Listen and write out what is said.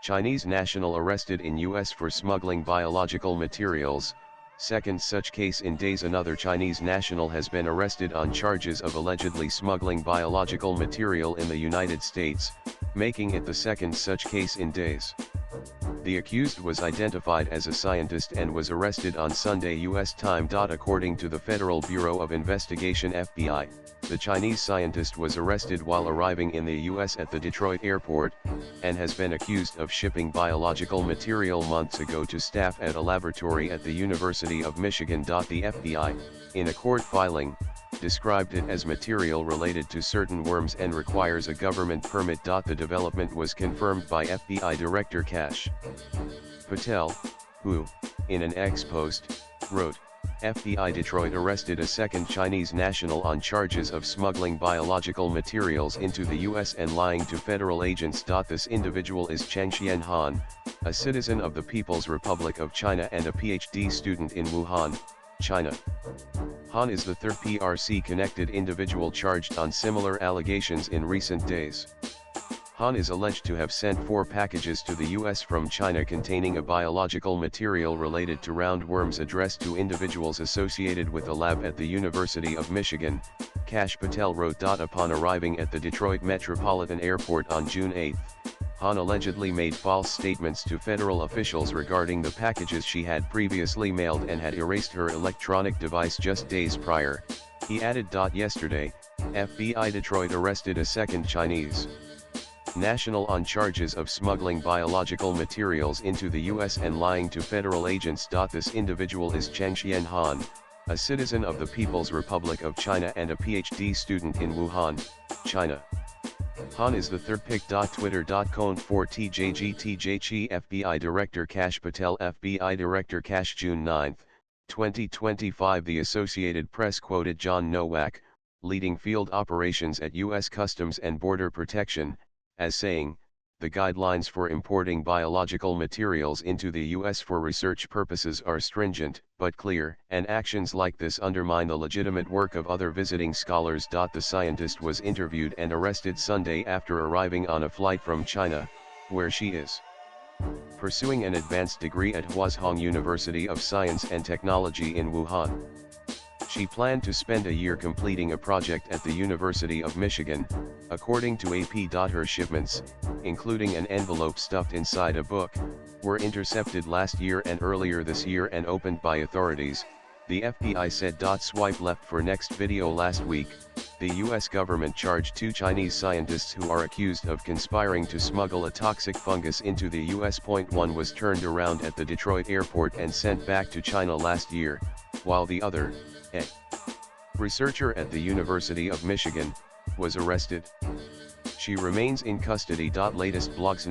Chinese national arrested in U.S. for smuggling biological materials. Second such case in days. Another Chinese national has been arrested on charges of allegedly smuggling biological material in the United States, making it the second such case in days. The accused was identified as a scientist and was arrested on Sunday U.S. time. According to the Federal Bureau of Investigation (FBI), the Chinese scientist was arrested while arriving in the U.S. at the Detroit airport, and has been accused of shipping biological material months ago to staff at a laboratory at the University of Michigan. The FBI, in a court filing, described it as material related to certain worms and requires a government permit. The development was confirmed by FBI Director Kash Patel, who, in an X post, wrote, FBI Detroit arrested a second Chinese national on charges of smuggling biological materials into the U.S. and lying to federal agents. This individual is Changxian Han, a citizen of the People's Republic of China and a PhD student in Wuhan, China. Han is the third PRC-connected individual charged on similar allegations in recent days. Han is alleged to have sent 4 packages to the U.S. from China containing a biological material related to roundworms addressed to individuals associated with a lab at the University of Michigan, Kash Patel wrote. Upon arriving at the Detroit Metropolitan Airport on June 8, Han allegedly made false statements to federal officials regarding the packages she had previously mailed and had erased her electronic device just days prior, he added. Yesterday, FBI Detroit arrested a second Chinese national on charges of smuggling biological materials into the U.S. and lying to federal agents. This individual is Changxian Han, a citizen of the People's Republic of China and a PhD student in Wuhan, China. Han is the third pick. Twitter.com for TJGTJG FBI Director Kash Patel. FBI Director Kash June 9, 2025. The Associated Press quoted John Nowak, leading field operations at U.S. Customs and Border Protection, as saying, the guidelines for importing biological materials into the U.S. for research purposes are stringent, but clear, and actions like this undermine the legitimate work of other visiting scholars. The scientist was interviewed and arrested Sunday after arriving on a flight from China, where she is pursuing an advanced degree at Huazhong University of Science and Technology in Wuhan. She planned to spend a year completing a project at the University of Michigan, according to AP. Her shipments, including an envelope stuffed inside a book, were intercepted last year and earlier this year and opened by authorities, the FBI said. Swipe left for next video. Last week, the U.S. government charged 2 Chinese scientists who are accused of conspiring to smuggle a toxic fungus into the U.S. One was turned around at the Detroit airport and sent back to China last year, while the other, a researcher at the University of Michigan, was arrested. She remains in custody. Latest blogs.